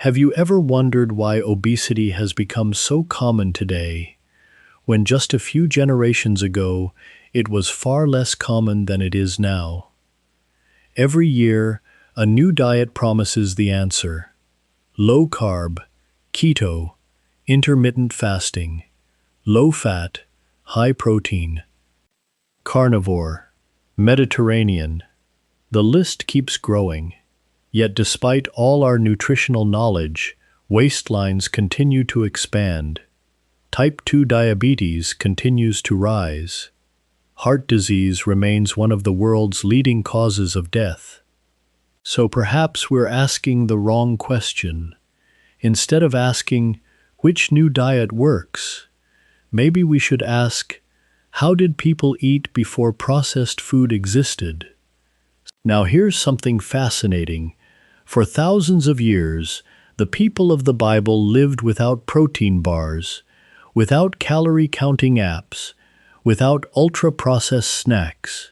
Have you ever wondered why obesity has become so common today, when just a few generations ago it was far less common than it is now? Every year, a new diet promises the answer: low carb, keto, intermittent fasting, low fat, high protein, carnivore, Mediterranean. The list keeps growing. Yet despite all our nutritional knowledge, waistlines continue to expand. Type 2 diabetes continues to rise. Heart disease remains one of the world's leading causes of death. So perhaps we're asking the wrong question. Instead of asking, which new diet works? Maybe we should ask, how did people eat before processed food existed? Now here's something fascinating. For thousands of years, the people of the Bible lived without protein bars, without calorie-counting apps, without ultra-processed snacks,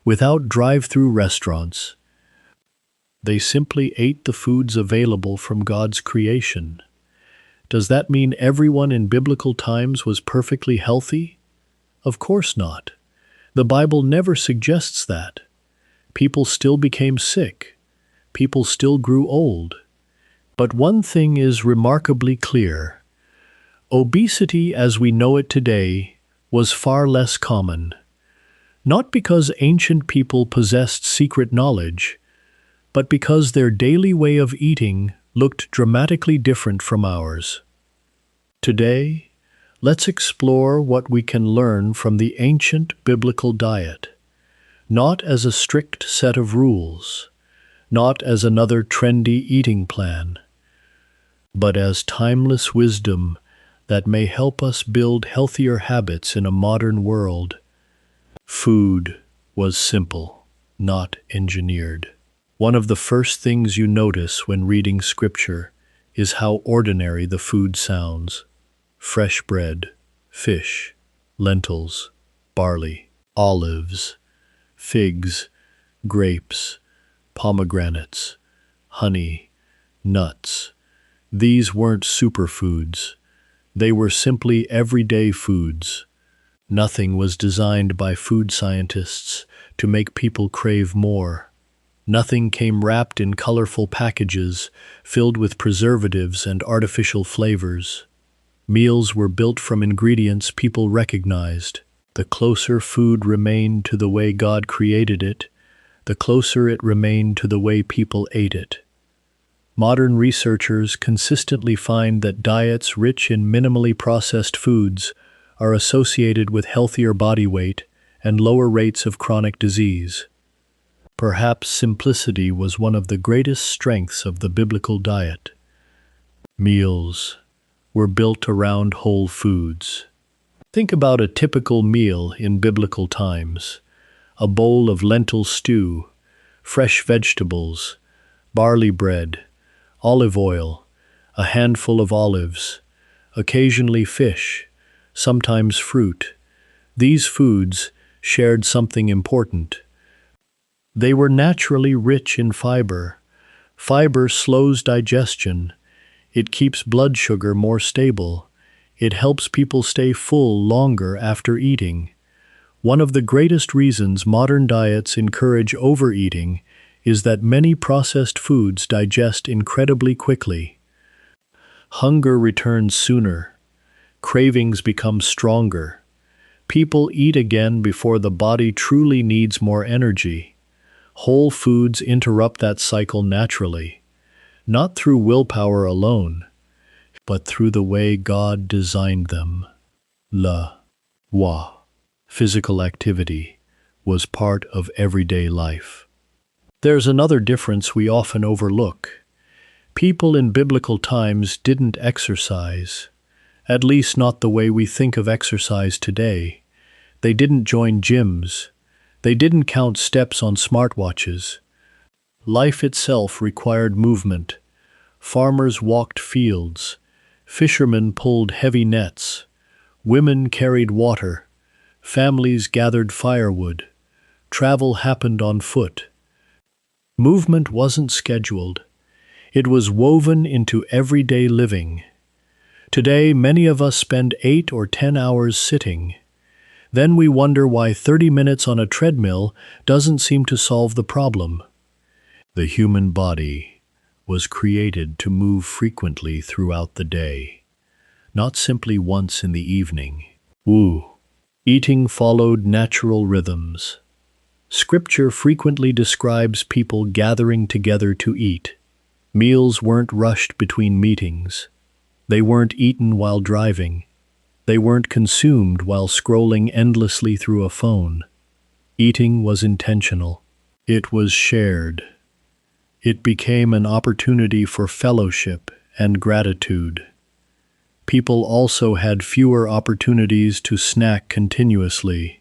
without drive-through restaurants. They simply ate the foods available from God's creation. Does that mean everyone in biblical times was perfectly healthy? Of course not. The Bible never suggests that. People still became sick. People still grew old. But one thing is remarkably clear. Obesity as we know it today was far less common. Not because ancient people possessed secret knowledge, but because their daily way of eating looked dramatically different from ours. Today, let's explore what we can learn from the ancient biblical diet, not as a strict set of rules, not as another trendy eating plan, but as timeless wisdom that may help us build healthier habits in a modern world. Food was simple, not engineered. One of the first things you notice when reading scripture is how ordinary the food sounds. Fresh bread, fish, lentils, barley, olives, figs, grapes, pomegranates, honey, nuts. These weren't superfoods. They were simply everyday foods. Nothing was designed by food scientists to make people crave more. Nothing came wrapped in colorful packages filled with preservatives and artificial flavors. Meals were built from ingredients people recognized. The closer food remained to the way God created it, the closer it remained to the way people ate it. Modern researchers consistently find that diets rich in minimally processed foods are associated with healthier body weight and lower rates of chronic disease. Perhaps simplicity was one of the greatest strengths of the biblical diet. Meals were built around whole foods. Think about a typical meal in biblical times. A bowl of lentil stew, fresh vegetables, barley bread, olive oil, a handful of olives, occasionally fish, sometimes fruit. These foods shared something important. They were naturally rich in fiber. Fiber slows digestion. It keeps blood sugar more stable. It helps people stay full longer after eating. One of the greatest reasons modern diets encourage overeating is that many processed foods digest incredibly quickly. Hunger returns sooner. Cravings become stronger. People eat again before the body truly needs more energy. Whole foods interrupt that cycle naturally, not through willpower alone, but through the way God designed them. Physical activity was part of everyday life. There's another difference we often overlook. People in biblical times didn't exercise, at least not the way we think of exercise today. They didn't join gyms. They didn't count steps on smartwatches. Life itself required movement. Farmers walked fields. Fishermen pulled heavy nets. Women carried water. Families gathered firewood. Travel happened on foot. Movement wasn't scheduled. It was woven into everyday living. Today, many of us spend 8 or 10 hours sitting. Then we wonder why 30 minutes on a treadmill doesn't seem to solve the problem. The human body was created to move frequently throughout the day, not simply once in the evening. Eating followed natural rhythms. Scripture frequently describes people gathering together to eat. Meals weren't rushed between meetings. They weren't eaten while driving. They weren't consumed while scrolling endlessly through a phone. Eating was intentional. It was shared. It became an opportunity for fellowship and gratitude. People also had fewer opportunities to snack continuously.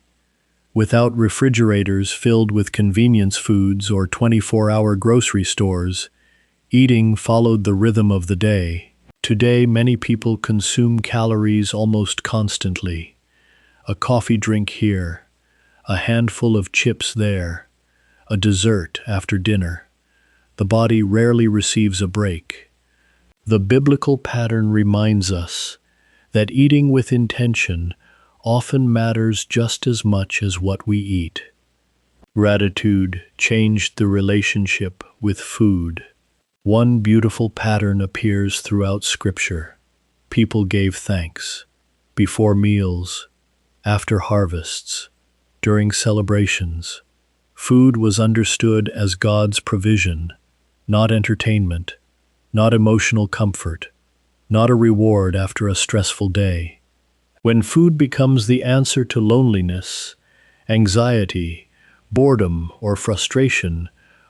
Without refrigerators filled with convenience foods or 24-hour grocery stores, eating followed the rhythm of the day. Today, many people consume calories almost constantly. A coffee drink here, a handful of chips there, a dessert after dinner. The body rarely receives a break. The biblical pattern reminds us that eating with intention often matters just as much as what we eat. Gratitude changed the relationship with food. One beautiful pattern appears throughout Scripture. People gave thanks before meals, after harvests, during celebrations. Food was understood as God's provision, not entertainment, not emotional comfort, not a reward after a stressful day. When food becomes the answer to loneliness, anxiety, boredom, or frustration,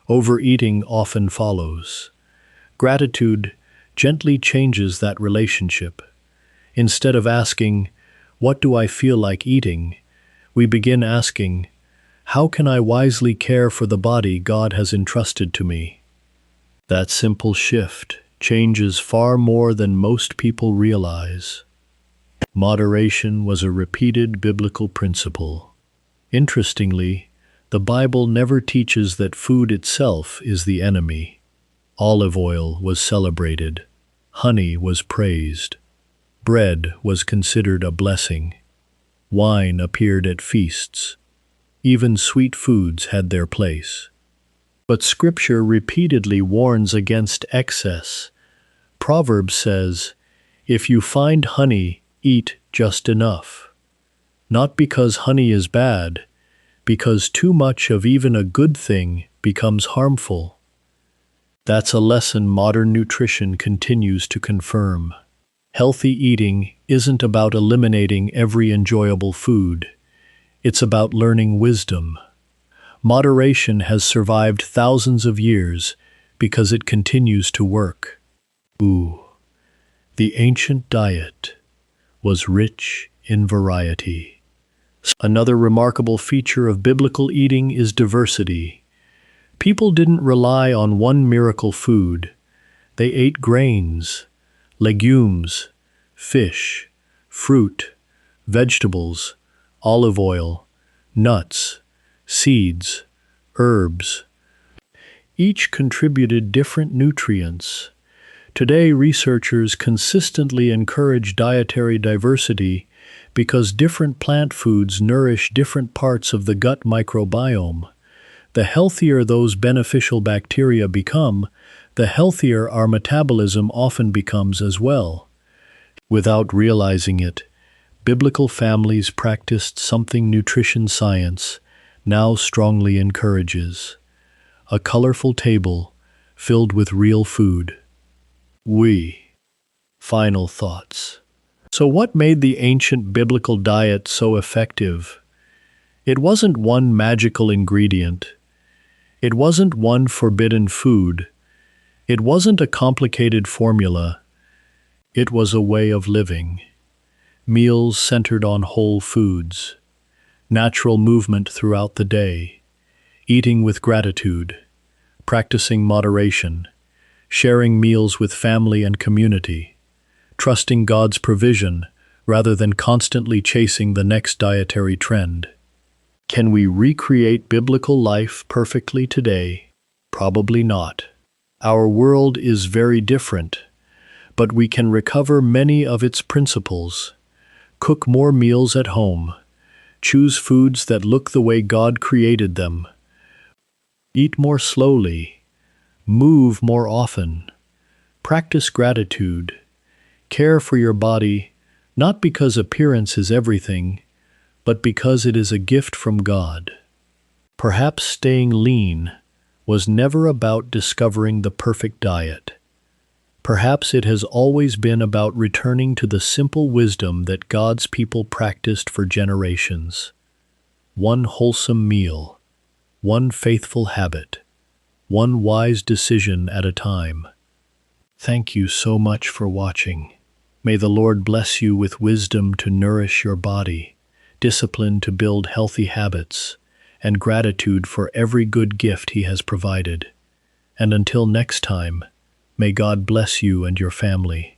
overeating often follows. Gratitude gently changes that relationship. Instead of asking, "What do I feel like eating?" we begin asking, "How can I wisely care for the body God has entrusted to me?" That simple shift changes far more than most people realize. Moderation was a repeated biblical principle. Interestingly, the Bible never teaches that food itself is the enemy. Olive oil was celebrated. Honey was praised. Bread was considered a blessing. Wine appeared at feasts. Even sweet foods had their place. But Scripture repeatedly warns against excess. Proverbs says, "If you find honey, eat just enough." Not because honey is bad, because too much of even a good thing becomes harmful. That's a lesson modern nutrition continues to confirm. Healthy eating isn't about eliminating every enjoyable food. It's about learning wisdom. Moderation has survived thousands of years because it continues to work. The ancient diet was rich in variety. Another remarkable feature of biblical eating is diversity. People didn't rely on one miracle food. They ate grains, legumes, fish, fruit, vegetables, olive oil, nuts, seeds, herbs. Each contributed different nutrients. Today, researchers consistently encourage dietary diversity because different plant foods nourish different parts of the gut microbiome. The healthier those beneficial bacteria become, the healthier our metabolism often becomes as well. Without realizing it, biblical families practiced something nutrition science now strongly encourages: a colorful table filled with real food. Final thoughts. So what made the ancient biblical diet so effective? It wasn't one magical ingredient. It wasn't one forbidden food. It wasn't a complicated formula. It was a way of living. Meals centered on whole foods. Natural movement throughout the day. Eating with gratitude. Practicing moderation. Sharing meals with family and community. Trusting God's provision rather than constantly chasing the next dietary trend. Can we recreate biblical life perfectly today? Probably not. Our world is very different, but we can recover many of its principles. Cook more meals at home. Choose foods that look the way God created them. Eat more slowly. Move more often. Practice gratitude. Care for your body, not because appearance is everything, but because it is a gift from God. Perhaps staying lean was never about discovering the perfect diet. Perhaps it has always been about returning to the simple wisdom that God's people practiced for generations. One wholesome meal, one faithful habit, one wise decision at a time. Thank you so much for watching. May the Lord bless you with wisdom to nourish your body, discipline to build healthy habits, and gratitude for every good gift He has provided. And until next time, may God bless you and your family.